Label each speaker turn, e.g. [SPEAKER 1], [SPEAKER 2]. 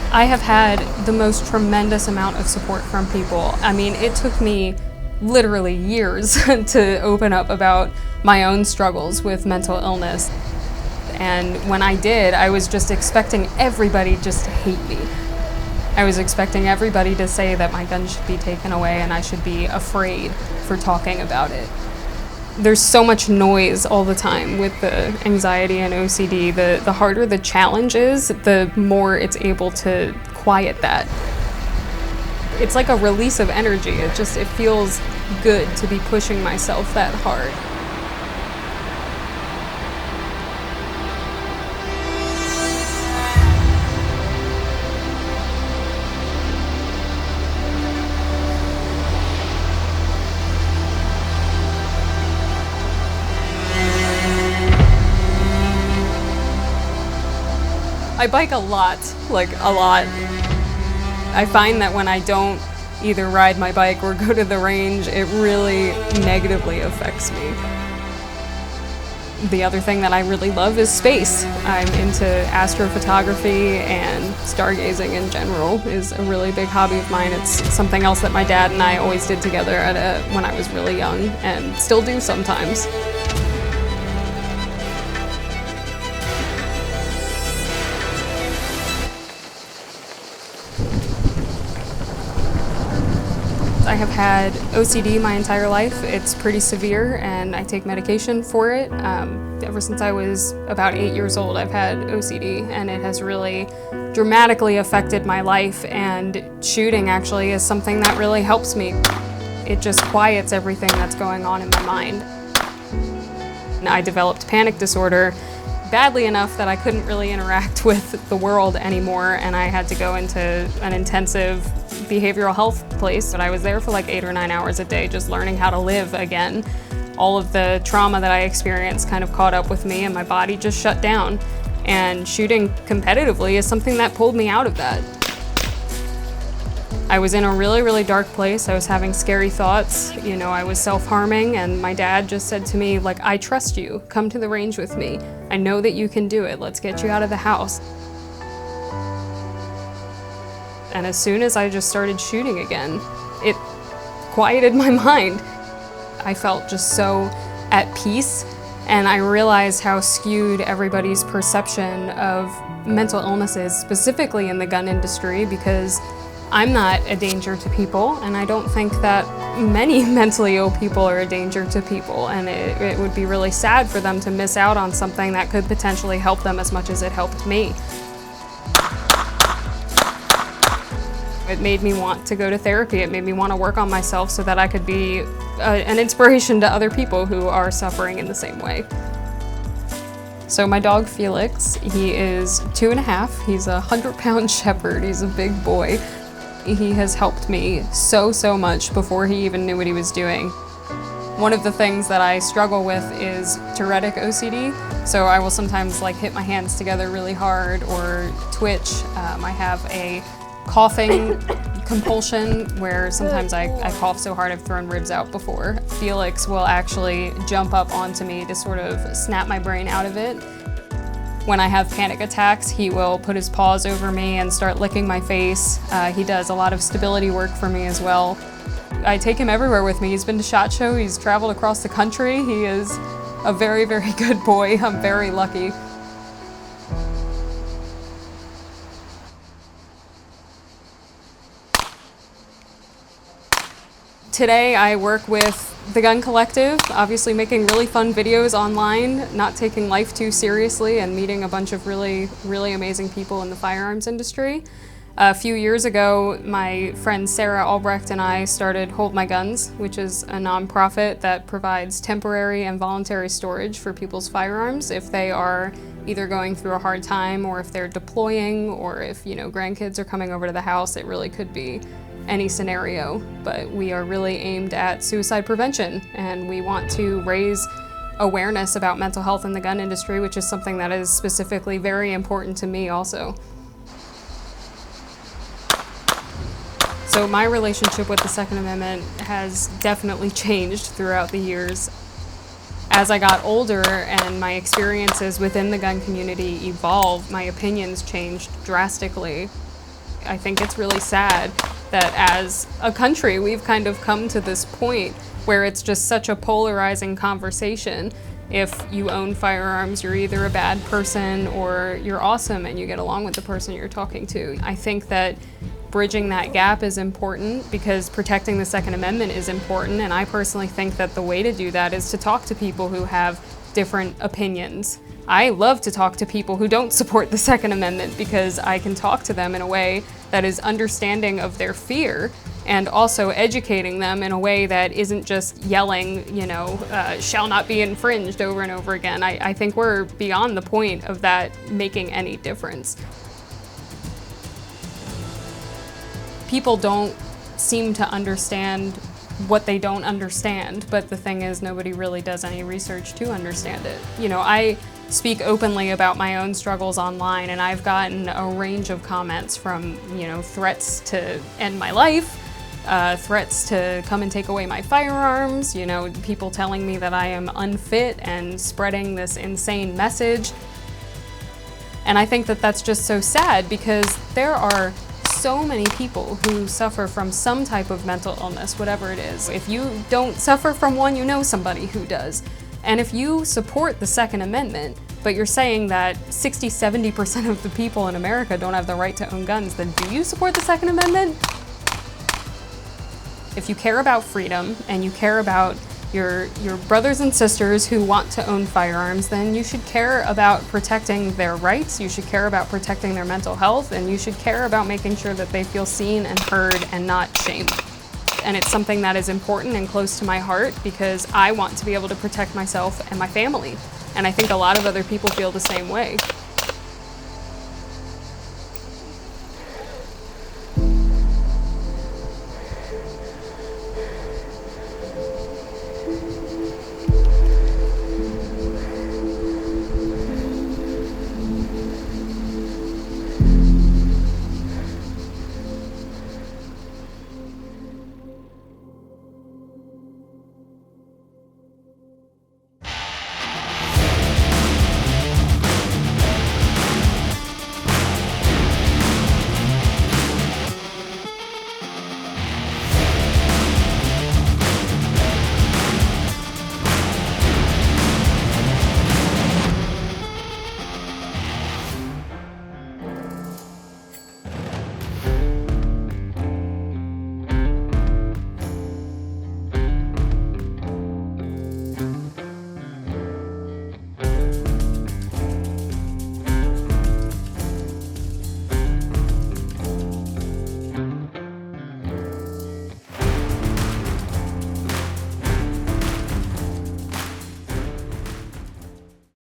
[SPEAKER 1] I have had the most tremendous amount of support from people. I mean, it took me literally years to open up about my own struggles with mental illness. And when I did, I was just expecting everybody just to hate me. I was expecting everybody to say that my gun should be taken away and I should be afraid for talking about it. There's so much noise all the time with the anxiety and OCD. The harder the challenge is, the more it's able to quiet that. It's like a release of energy. It feels good to be pushing myself that hard. I bike a lot, like a lot. I find that when I don't either ride my bike or go to the range, it really negatively affects me. The other thing that I really love is space. I'm into astrophotography, and stargazing in general is a really big hobby of mine. It's something else that my dad and I always did together when I was really young, and still do sometimes. I have had OCD my entire life. It's pretty severe and I take medication for it. Ever since I was about 8 years old, I've had OCD, and it has really dramatically affected my life, and shooting actually is something that really helps me. It just quiets everything that's going on in my mind. And I developed panic disorder badly enough that I couldn't really interact with the world anymore, and I had to go into an intensive behavioral health place. But I was there for like 8 or 9 hours a day just learning how to live again. All of the trauma that I experienced kind of caught up with me, and my body just shut down. And shooting competitively is something that pulled me out of that. I was in a really, really dark place. I was having scary thoughts. You know, I was self-harming, and my dad just said to me, like, I trust you. Come to the range with me. I know that you can do it. Let's get you out of the house. And as soon as I just started shooting again, it quieted my mind. I felt just so at peace, and I realized how skewed everybody's perception of mental illness is, specifically in the gun industry, because I'm not a danger to people, and I don't think that many mentally ill people are a danger to people, and it would be really sad for them to miss out on something that could potentially help them as much as it helped me. It made me want to go to therapy. It made me want to work on myself so that I could be an inspiration to other people who are suffering in the same way. So my dog Felix, he is 2.5. He's a 100-pound shepherd. He's a big boy. He has helped me so much before he even knew what he was doing. One of the things that I struggle with is Tourette's OCD. So I will sometimes like hit my hands together really hard or twitch. I have a coughing compulsion where sometimes I cough so hard I've thrown ribs out before. Felix will actually jump up onto me to sort of snap my brain out of it. When I have panic attacks, he will put his paws over me and start licking my face. He does a lot of stability work for me as well. I take him everywhere with me. He's been to SHOT Show, he's traveled across the country. He is a very good boy. I'm very lucky. Today I work with the Gun Collective, obviously making really fun videos online, not taking life too seriously, and meeting a bunch of really amazing people in the firearms industry. A few years ago, my friend Sarah Albrecht and I started Hold My Guns, which is a nonprofit that provides temporary and voluntary storage for people's firearms if they are either going through a hard time, or if they're deploying, or if, you know, grandkids are coming over to the house. It really could be any scenario, but we are really aimed at suicide prevention, and we want to raise awareness about mental health in the gun industry, which is something that is specifically very important to me also. So my relationship with the Second Amendment has definitely changed throughout the years. As I got older and my experiences within the gun community evolved, my opinions changed drastically. I think it's really sad that as a country, we've kind of come to this point where it's just such a polarizing conversation. If you own firearms, you're either a bad person or you're awesome and you get along with the person you're talking to. I think that bridging that gap is important because protecting the Second Amendment is important, and I personally think that the way to do that is to talk to people who have different opinions. I love to talk to people who don't support the Second Amendment because I can talk to them in a way that is understanding of their fear and also educating them in a way that isn't just yelling, shall not be infringed over and over again. I think we're beyond the point of that making any difference. People don't seem to understand what they don't understand, but the thing is, nobody really does any research to understand it. I speak openly about my own struggles online, and I've gotten a range of comments from, threats to end my life, threats to come and take away my firearms, people telling me that I am unfit and spreading this insane message. And I think that that's just so sad because there are so many people who suffer from some type of mental illness, whatever it is. If you don't suffer from one, you know somebody who does. And if you support the Second Amendment, but you're saying that 60–70% of the people in America don't have the right to own guns, then do you support the Second Amendment? If you care about freedom and you care about your brothers and sisters who want to own firearms, then you should care about protecting their rights, you should care about protecting their mental health, and you should care about making sure that they feel seen and heard and not shamed. And it's something that is important and close to my heart because I want to be able to protect myself and my family. And I think a lot of other people feel the same way.